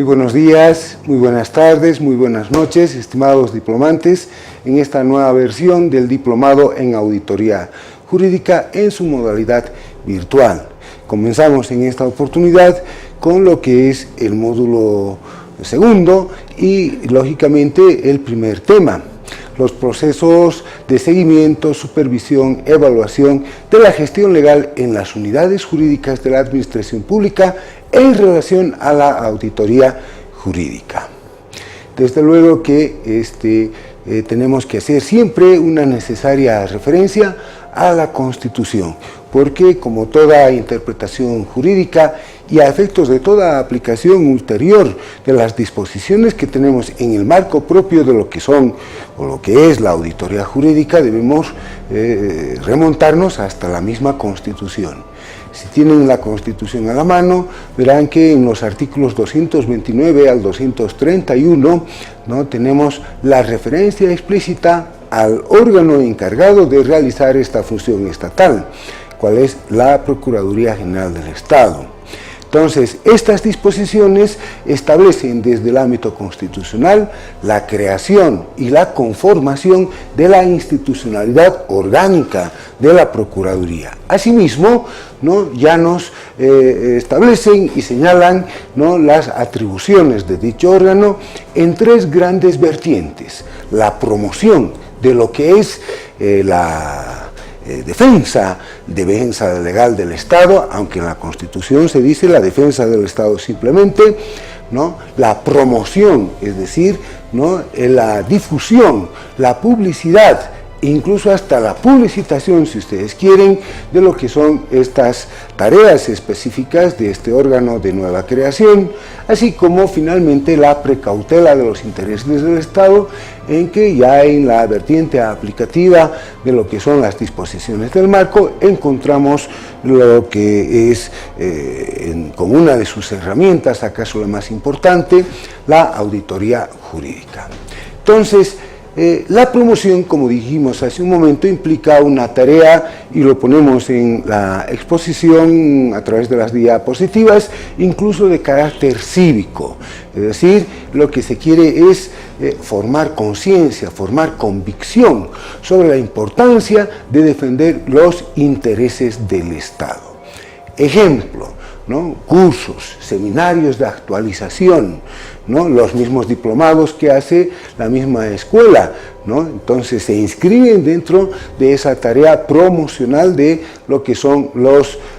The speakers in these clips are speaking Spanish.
Muy buenos días, muy buenas tardes, muy buenas noches, estimados diplomantes, en esta nueva versión del Diplomado en Auditoría Jurídica en su modalidad virtual. Comenzamos en esta oportunidad con lo que es el módulo segundo y, lógicamente, el primer tema: los procesos de seguimiento, supervisión, evaluación de la gestión legal en las unidades jurídicas de la Administración Pública en relación a la auditoría jurídica. Desde luego que tenemos que hacer siempre una necesaria referencia a la Constitución, porque como toda interpretación jurídica y a efectos de toda aplicación ulterior de las disposiciones que tenemos en el marco propio de lo que son o lo que es la auditoría jurídica, debemos remontarnos hasta la misma Constitución. Si tienen la Constitución a la mano, verán que en los artículos 229 al 231 tenemos la referencia explícita al órgano encargado de realizar esta función estatal, cual es la Procuraduría General del Estado. Entonces, estas disposiciones establecen desde el ámbito constitucional la creación y la conformación de la institucionalidad orgánica de la Procuraduría. Asimismo, ya nos establecen y señalan las atribuciones de dicho órgano en tres grandes vertientes: la promoción de lo que es la defensa legal del Estado, aunque en la Constitución se dice la defensa del Estado simplemente, la promoción, es decir, la difusión, la publicidad, incluso hasta la publicitación, si ustedes quieren, de lo que son estas tareas específicas de este órgano de nueva creación, así como finalmente la precautela de los intereses del Estado, en que ya en la vertiente aplicativa de lo que son las disposiciones del marco encontramos lo que es, como una de sus herramientas, acaso la más importante, la auditoría jurídica. Entonces, la promoción, como dijimos hace un momento, implica una tarea, y lo ponemos en la exposición a través de las diapositivas, incluso de carácter cívico. Es decir, lo que se quiere es formar conciencia, formar convicción sobre la importancia de defender los intereses del Estado. Ejemplo: cursos, seminarios de actualización, los mismos diplomados que hace la misma escuela, entonces se inscriben dentro de esa tarea promocional de lo que son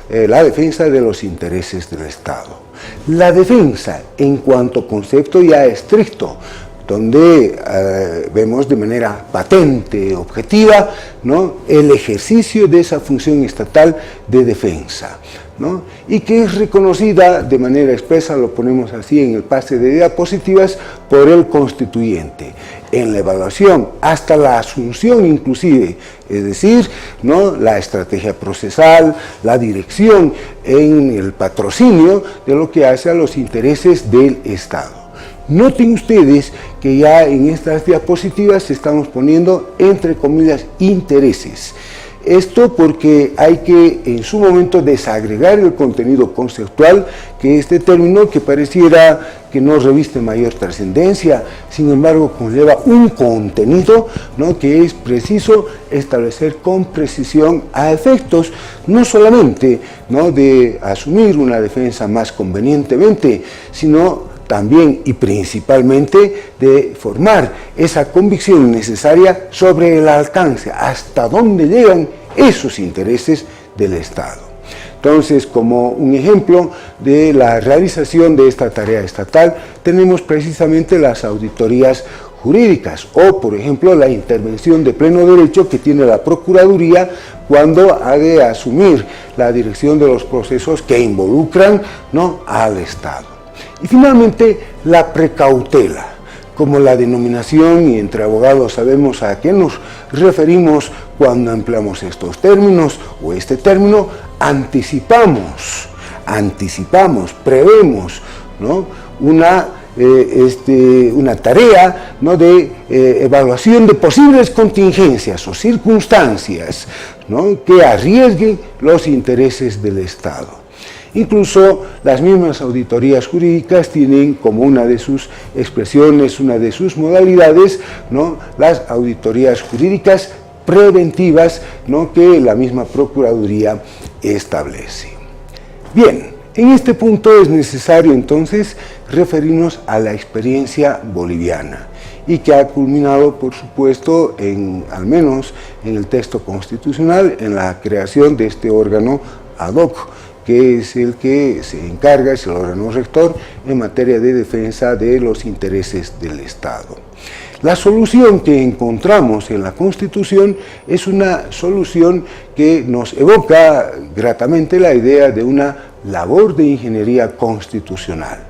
la defensa de los intereses del Estado. La defensa, en cuanto concepto ya estricto, donde vemos de manera patente, objetiva, el ejercicio de esa función estatal de defensa, y que es reconocida de manera expresa, lo ponemos así en el pase de diapositivas, por el constituyente, en la evaluación, hasta la asunción inclusive, es decir, la estrategia procesal, la dirección en el patrocinio de lo que hace a los intereses del Estado. Noten ustedes que ya en estas diapositivas estamos poniendo entre comillas intereses. Esto porque hay que en su momento desagregar el contenido conceptual, que este término que pareciera que no reviste mayor trascendencia, sin embargo conlleva un contenido que es preciso establecer con precisión a efectos no solamente de asumir una defensa más convenientemente, sino también y principalmente de formar esa convicción necesaria sobre el alcance, hasta dónde llegan esos intereses del Estado. Entonces, como un ejemplo de la realización de esta tarea estatal, tenemos precisamente las auditorías jurídicas, o por ejemplo la intervención de pleno derecho que tiene la Procuraduría cuando ha de asumir la dirección de los procesos que involucran al Estado. Y finalmente, la precautela, como la denominación, y entre abogados sabemos a qué nos referimos cuando empleamos estos términos o este término: anticipamos, prevemos una tarea de evaluación de posibles contingencias o circunstancias que arriesguen los intereses del Estado. Incluso las mismas auditorías jurídicas tienen como una de sus expresiones, una de sus modalidades, ¿no?, las auditorías jurídicas preventivas, ¿no?, que la misma Procuraduría establece. Bien, en este punto es necesario entonces referirnos a la experiencia boliviana y que ha culminado, por supuesto, al menos en el texto constitucional, en la creación de este órgano ad hoc, que es el que se encarga, es el órgano rector en materia de defensa de los intereses del Estado. La solución que encontramos en la Constitución es una solución que nos evoca gratamente la idea de una labor de ingeniería constitucional.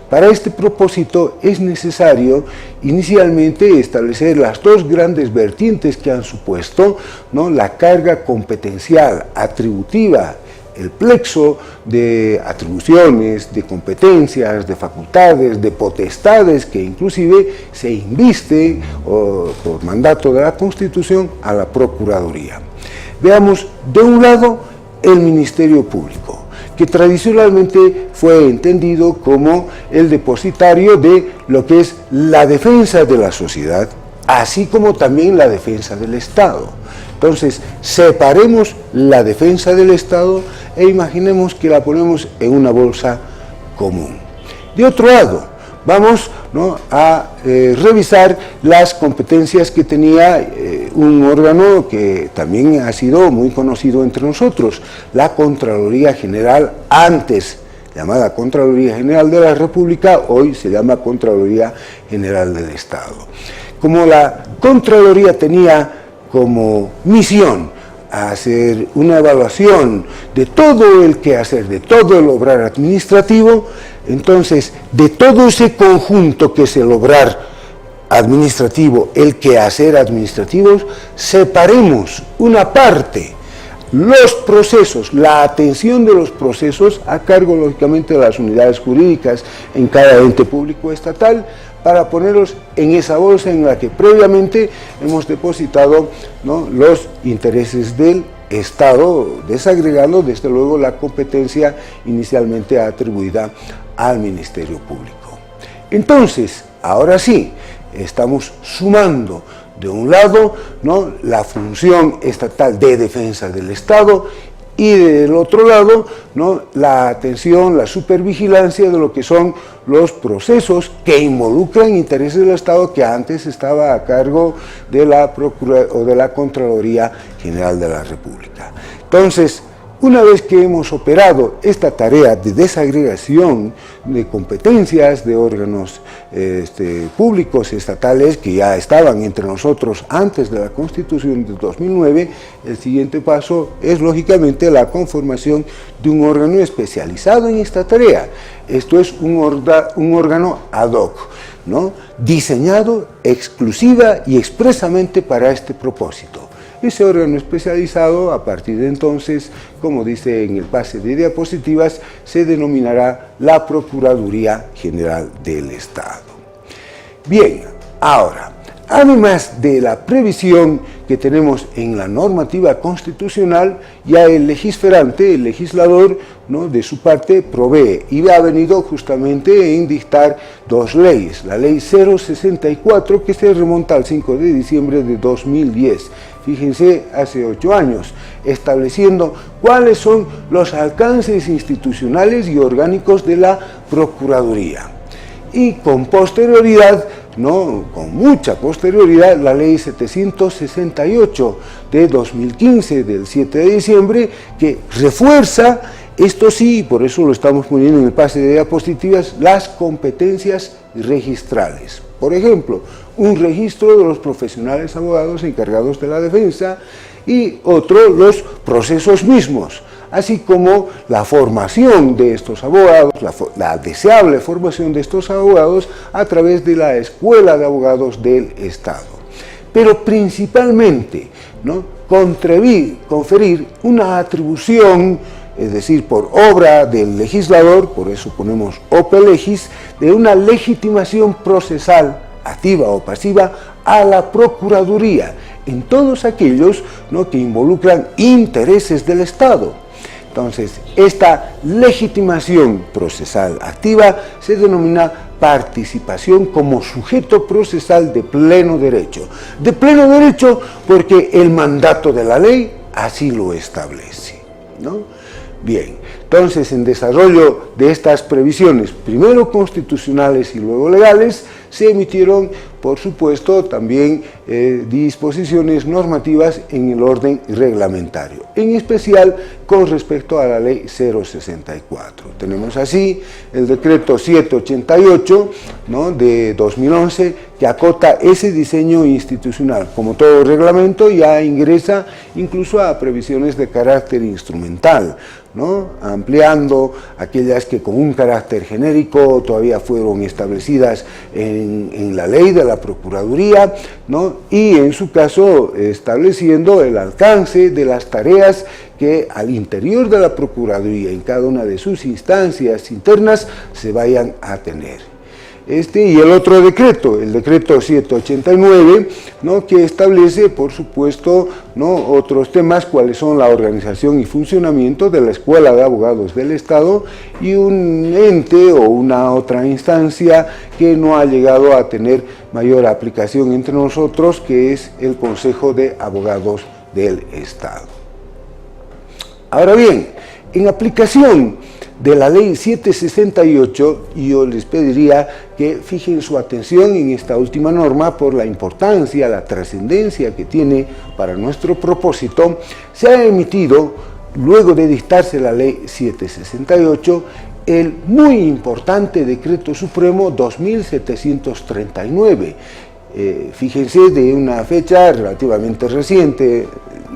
Para este propósito es necesario inicialmente establecer las dos grandes vertientes que han supuesto, ¿no?, la carga competencial, atributiva, el plexo de atribuciones, de competencias, de facultades, de potestades que inclusive se inviste por mandato de la Constitución a la Procuraduría. Veamos, de un lado, el Ministerio Público, que tradicionalmente fue entendido como el depositario de lo que es la defensa de la sociedad, así como también la defensa del Estado. Entonces, separemos la defensa del Estado e imaginemos que la ponemos en una bolsa común. De otro lado, vamos, ¿no?, a revisar las competencias que tenía un órgano que también ha sido muy conocido entre nosotros, la Contraloría General, antes llamada Contraloría General de la República, hoy se llama Contraloría General del Estado. Como la Contraloría tenía como misión hacer una evaluación de todo el quehacer, de todo el obrar administrativo, entonces de todo ese conjunto que es el obrar administrativo, el quehacer administrativo, separemos una parte, los procesos, la atención de los procesos a cargo lógicamente de las unidades jurídicas en cada ente público estatal, para ponerlos en esa bolsa en la que previamente hemos depositado, ¿no?, los intereses del Estado, desagregando desde luego la competencia inicialmente atribuida al Ministerio Público. Entonces, ahora sí, estamos sumando de un lado, ¿no?, la función estatal de defensa del Estado y del otro lado, ¿no?, la atención, la supervigilancia de lo que son los procesos que involucran intereses del Estado que antes estaba a cargo de la Procuraduría o de la Contraloría General de la República. Entonces, una vez que hemos operado esta tarea de desagregación de competencias de órganos públicos estatales que ya estaban entre nosotros antes de la Constitución de 2009, el siguiente paso es lógicamente la conformación de un órgano especializado en esta tarea. Esto es un órgano ad hoc, ¿no?, diseñado exclusiva y expresamente para este propósito. Ese órgano especializado, a partir de entonces, como dice en el pase de diapositivas, se denominará la Procuraduría General del Estado. Bien, ahora, además de la previsión que tenemos en la normativa constitucional, ya el legisferante, el legislador, ¿no?, de su parte provee y ha venido justamente en dictar dos leyes. La ley 064, que se remonta al 5 de diciembre de 2010, fíjense, hace 8 años, estableciendo cuáles son los alcances institucionales y orgánicos de la Procuraduría. Y con posterioridad, no, con mucha posterioridad, la ley 768 de 2015, del 7 de diciembre, que refuerza, esto sí, por eso lo estamos poniendo en el pase de diapositivas, las competencias registrales. Por ejemplo, un registro de los profesionales abogados encargados de la defensa y otro, los procesos mismos, así como la formación de estos abogados, la deseable formación de estos abogados a través de la Escuela de Abogados del Estado. Pero principalmente, ¿no?, conferir una atribución, es decir, por obra del legislador, por eso ponemos ope legis, de una legitimación procesal, activa o pasiva, a la Procuraduría, en todos aquellos, ¿no?, que involucran intereses del Estado. Entonces, esta legitimación procesal activa se denomina participación como sujeto procesal de pleno derecho. De pleno derecho porque el mandato de la ley así lo establece, ¿no? Bien, entonces en desarrollo de estas previsiones, primero constitucionales y luego legales, se emitieron, por supuesto, también disposiciones normativas en el orden reglamentario, en especial con respecto a la ley 064. Tenemos así el decreto 788, ¿no?, de 2011, que acota ese diseño institucional. Como todo reglamento, ya ingresa incluso a previsiones de carácter instrumental, ¿no?, ampliando aquellas que con un carácter genérico todavía fueron establecidas en la ley de la Procuraduría, ¿no?, y en su caso estableciendo el alcance de las tareas que al interior de la Procuraduría, en cada una de sus instancias internas, se vayan a tener. Y el otro decreto, el decreto 789, ¿no?, que establece, por supuesto, ¿no?, otros temas, cuáles son la organización y funcionamiento de la Escuela de Abogados del Estado y un ente o una otra instancia que no ha llegado a tener mayor aplicación entre nosotros, que es el Consejo de Abogados del Estado. Ahora bien, en aplicación de la ley 768, yo les pediría que fijen su atención en esta última norma por la importancia, la trascendencia que tiene para nuestro propósito. Se ha emitido, luego de dictarse la ley 768, el muy importante Decreto Supremo 2739, fíjense, de una fecha relativamente reciente,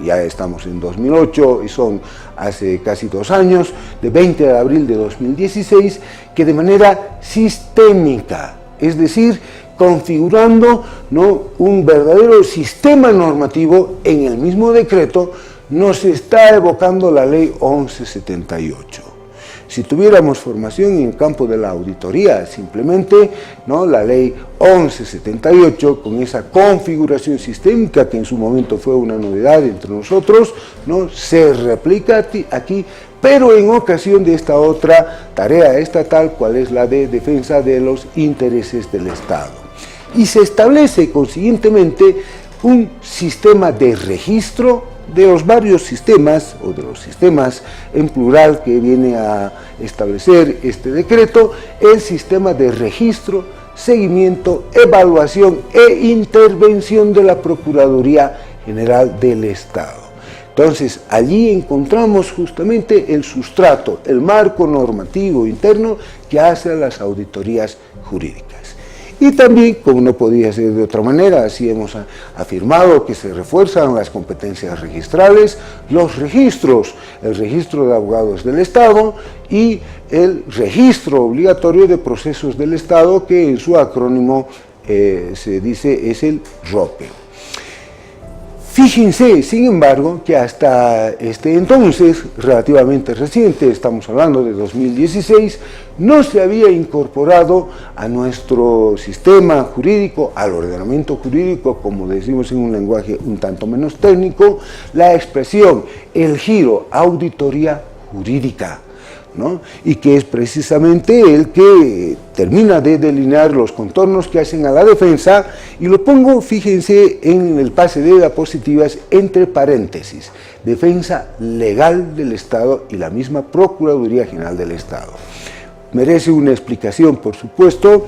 ya estamos en 2008 y son hace casi 2 años, de 20 de abril de 2016, que de manera sistémica, es decir, configurando, ¿no?, un verdadero sistema normativo en el mismo decreto, nos está evocando la ley 1178. Si tuviéramos formación en el campo de la auditoría, simplemente, ¿no?, la ley 1178, con esa configuración sistémica que en su momento fue una novedad entre nosotros, ¿no?, se replica aquí, pero en ocasión de esta otra tarea estatal, cual es la de defensa de los intereses del Estado. Y se establece, consiguientemente, un sistema de registro de los varios sistemas, o de los sistemas en plural que viene a establecer este decreto, el sistema de registro, seguimiento, evaluación e intervención de la Procuraduría General del Estado. Entonces, allí encontramos justamente el sustrato, el marco normativo interno que hace a las auditorías jurídicas. Y también, como no podía ser de otra manera, así hemos afirmado que se refuerzan las competencias registrales, los registros, el registro de abogados del Estado y el registro obligatorio de procesos del Estado, que en su acrónimo se dice es el ROPE. Fíjense, sin embargo, que hasta este entonces, relativamente reciente, estamos hablando de 2016, no se había incorporado a nuestro sistema jurídico, al ordenamiento jurídico, como decimos en un lenguaje un tanto menos técnico, la expresión, el giro, auditoría jurídica, ¿no?, y que es precisamente el que termina de delinear los contornos que hacen a la defensa, y lo pongo, fíjense, en el pase de diapositivas entre paréntesis, defensa legal del Estado y la misma Procuraduría General del Estado. Merece una explicación, por supuesto,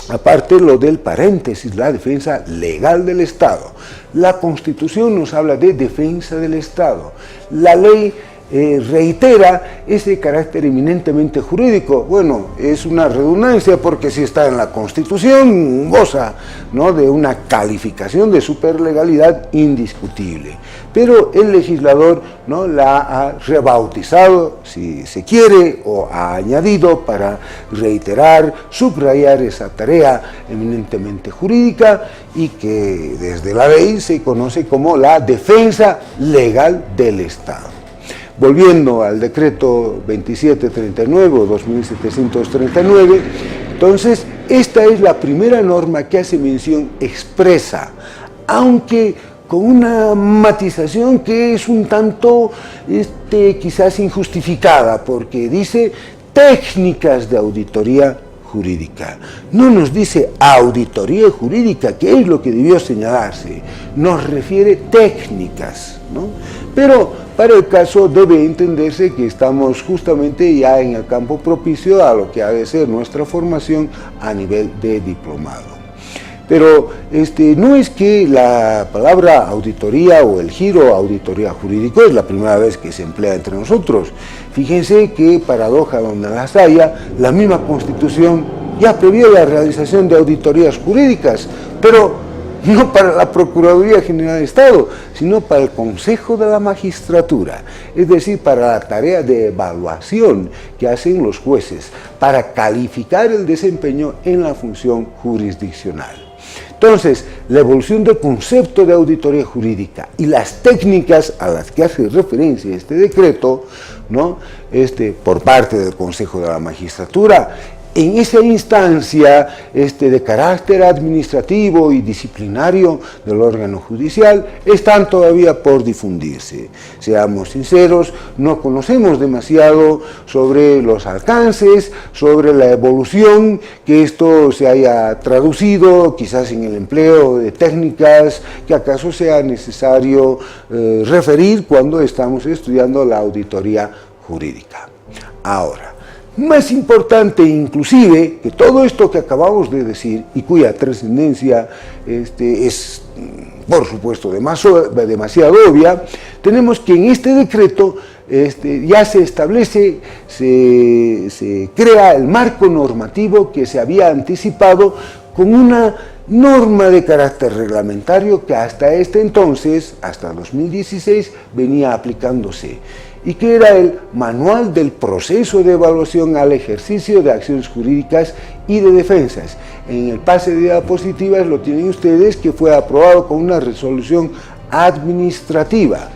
aparte lo del paréntesis, la defensa legal del Estado. La Constitución nos habla de defensa del Estado. La ley reitera ese carácter eminentemente jurídico. Bueno, es una redundancia porque si está en la Constitución goza, ¿no?, de una calificación de superlegalidad indiscutible. Pero el legislador, ¿no?, la ha rebautizado, si se quiere, o ha añadido para reiterar, subrayar esa tarea eminentemente jurídica y que desde la ley se conoce como la defensa legal del Estado. Volviendo al decreto 2739 o 2739, entonces esta es la primera norma que hace mención expresa, aunque con una matización que es un tanto quizás injustificada, porque dice técnicas de auditoría jurídica. No nos dice auditoría jurídica, que es lo que debió señalarse, nos refiere técnicas, ¿no? Pero para el caso debe entenderse que estamos justamente ya en el campo propicio a lo que ha de ser nuestra formación a nivel de diplomado. Pero no es que la palabra auditoría o el giro auditoría jurídico es la primera vez que se emplea entre nosotros. Fíjense que paradoja donde las haya, la misma Constitución ya previó la realización de auditorías jurídicas, pero no para la Procuraduría General de Estado, sino para el Consejo de la Magistratura, es decir, para la tarea de evaluación que hacen los jueces, para calificar el desempeño en la función jurisdiccional. Entonces, la evolución del concepto de auditoría jurídica y las técnicas a las que hace referencia este decreto, ¿no? Por parte del Consejo de la Magistratura, en esa instancia de carácter administrativo y disciplinario del órgano judicial están todavía por difundirse. Seamos sinceros, no conocemos demasiado sobre los alcances, sobre la evolución, que esto se haya traducido quizás en el empleo de técnicas que acaso sea necesario referir cuando estamos estudiando la auditoría jurídica. Ahora, más importante inclusive que todo esto que acabamos de decir y cuya trascendencia es por supuesto demasiado obvia, tenemos que en este decreto ya se establece, se crea el marco normativo que se había anticipado con una norma de carácter reglamentario que hasta entonces, hasta 2016, venía aplicándose, y que era el Manual del Proceso de Evaluación al Ejercicio de Acciones Jurídicas y de Defensas. En el pase de diapositivas lo tienen ustedes, que fue aprobado con una resolución administrativa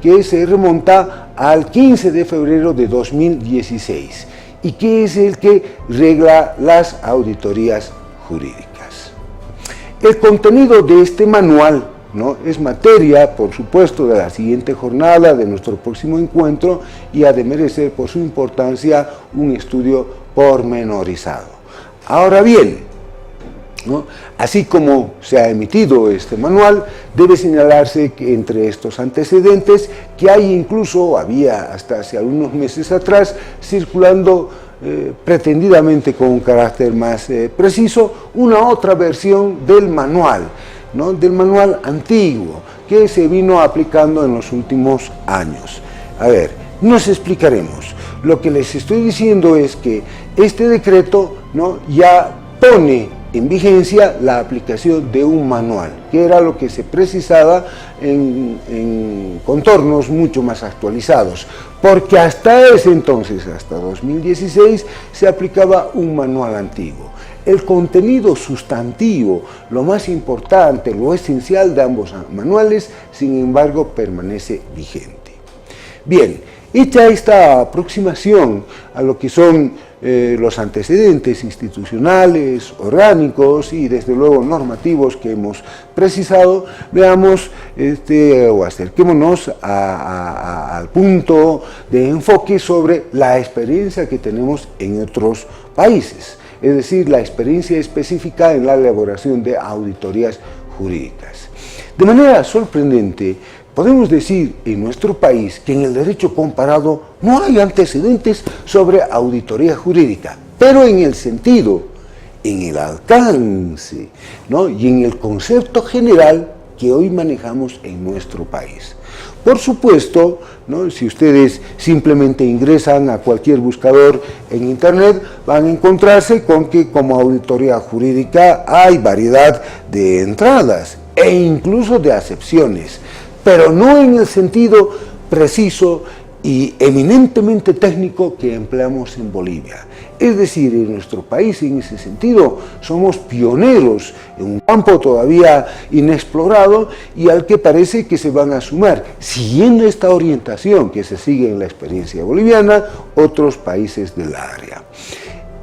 que se remonta al 15 de febrero de 2016 y que es el que regla las auditorías jurídicas. El contenido de este manual, ¿no?, es materia, por supuesto, de la siguiente jornada, de nuestro próximo encuentro, y ha de merecer por su importancia un estudio pormenorizado. Ahora bien, ¿no?, así como se ha emitido este manual, debe señalarse que entre estos antecedentes que hay incluso, había hasta hace algunos meses atrás, circulando pretendidamente con un carácter más preciso, una otra versión del manual, ¿no?, del manual antiguo, que se vino aplicando en los últimos años. A ver, nos explicaremos. Lo que les estoy diciendo es que este decreto, ¿no?, ya pone en vigencia la aplicación de un manual, que era lo que se precisaba en contornos mucho más actualizados, porque hasta ese entonces, hasta 2016, se aplicaba un manual antiguo. El contenido sustantivo, lo más importante, lo esencial de ambos manuales, sin embargo, permanece vigente. Bien, hecha esta aproximación a lo que son los antecedentes institucionales, orgánicos y desde luego normativos que hemos precisado, veamos o acerquémonos al punto de enfoque sobre la experiencia que tenemos en otros países, es decir, la experiencia específica en la elaboración de auditorías jurídicas. De manera sorprendente, podemos decir en nuestro país que en el derecho comparado no hay antecedentes sobre auditoría jurídica, pero en el sentido, en el alcance, ¿no?, y en el concepto general que hoy manejamos en nuestro país. Por supuesto, ¿no?, si ustedes simplemente ingresan a cualquier buscador en internet, van a encontrarse con que como auditoría jurídica hay variedad de entradas e incluso de acepciones, pero no en el sentido preciso y eminentemente técnico que empleamos en Bolivia. Es decir, en nuestro país, en ese sentido, somos pioneros en un campo todavía inexplorado y al que parece que se van a sumar, siguiendo esta orientación que se sigue en la experiencia boliviana, otros países del área.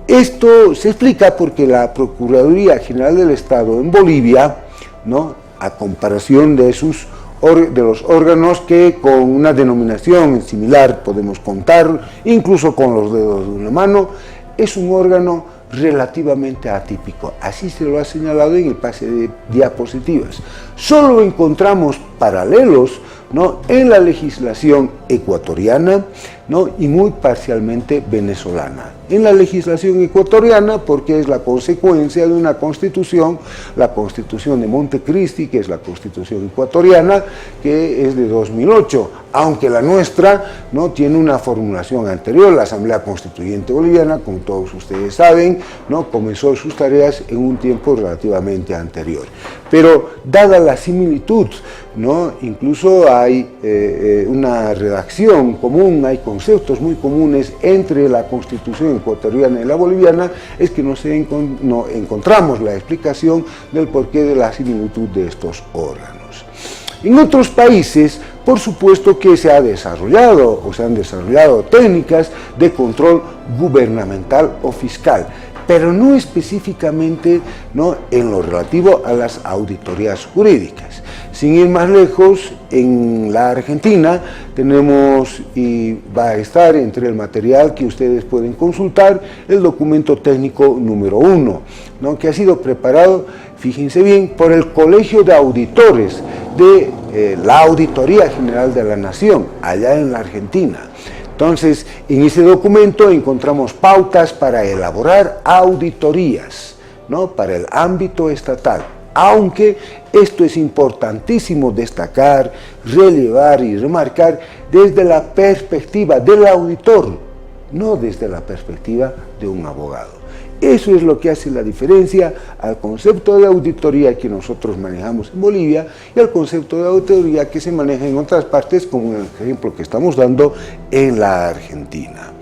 Esto se explica porque la Procuraduría General del Estado en Bolivia, ¿no?, a comparación de sus los órganos que con una denominación similar podemos contar, incluso con los dedos de una mano, es un órgano relativamente atípico. Así se lo ha señalado en el pase de diapositivas. Solo encontramos paralelos, ¿no?, en la legislación ecuatoriana, ¿no?, y muy parcialmente venezolana. En la legislación ecuatoriana, porque es la consecuencia de una constitución, la Constitución de Montecristi, que es la Constitución ecuatoriana, que es de 2008, aunque la nuestra, ¿no?, tiene una formulación anterior. La Asamblea Constituyente Boliviana, como todos ustedes saben, ¿no?, comenzó sus tareas en un tiempo relativamente anterior. Pero dada la similitud, ¿no?, incluso hay una redacción común, hay conceptos muy comunes entre la Constitución ecuatoriana y la boliviana, es que no encontramos la explicación del porqué de la similitud de estos órganos. En otros países, por supuesto que se han desarrollado técnicas de control gubernamental o fiscal, pero no específicamente, ¿no?, en lo relativo a las auditorías jurídicas. Sin ir más lejos, en la Argentina tenemos, y va a estar entre el material que ustedes pueden consultar, el documento técnico número 1, ¿no?, que ha sido preparado, fíjense bien, por el Colegio de Auditores de la Auditoría General de la Nación, allá en la Argentina. Entonces, en ese documento encontramos pautas para elaborar auditorías, ¿no?, para el ámbito estatal, aunque esto es importantísimo destacar, relevar y remarcar desde la perspectiva del auditor, no desde la perspectiva de un abogado. Eso es lo que hace la diferencia al concepto de auditoría que nosotros manejamos en Bolivia y al concepto de auditoría que se maneja en otras partes, como el ejemplo que estamos dando en la Argentina,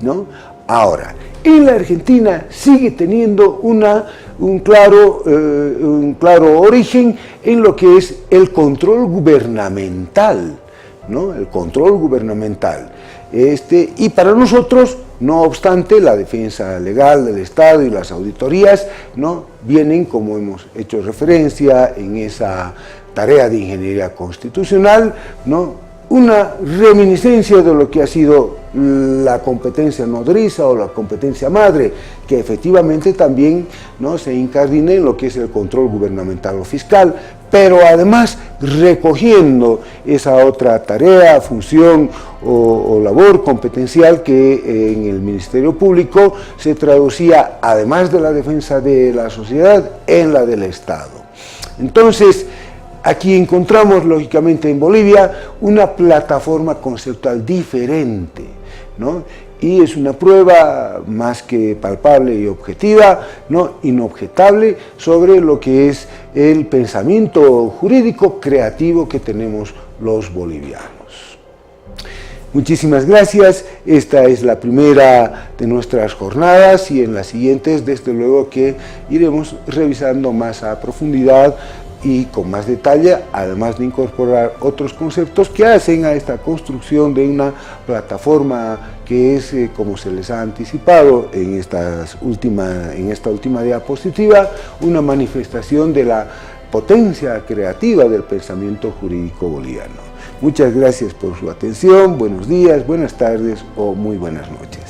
¿no? Ahora, en la Argentina sigue teniendo un claro origen en lo que es el control gubernamental, ¿no?, el control gubernamental. Y para nosotros, no obstante, la defensa legal del Estado y las auditorías, ¿no?, vienen, como hemos hecho referencia en esa tarea de ingeniería constitucional, ¿no?, una reminiscencia de lo que ha sido la competencia nodriza o la competencia madre, que efectivamente también, ¿no?, se incardina en lo que es el control gubernamental o fiscal, pero además recogiendo esa otra tarea, función o labor competencial que en el Ministerio Público se traducía, además de la defensa de la sociedad, en la del Estado. Entonces, aquí encontramos, lógicamente, en Bolivia, una plataforma conceptual diferente, ¿no?, y es una prueba más que palpable y objetiva, ¿no?, inobjetable, sobre lo que es el pensamiento jurídico creativo que tenemos los bolivianos. Muchísimas gracias. Esta es la primera de nuestras jornadas y en las siguientes, desde luego que iremos revisando más a profundidad y con más detalle, además de incorporar otros conceptos que hacen a esta construcción de una plataforma que es, como se les ha anticipado en esta última diapositiva, una manifestación de la potencia creativa del pensamiento jurídico boliviano. Muchas gracias por su atención, buenos días, buenas tardes o muy buenas noches.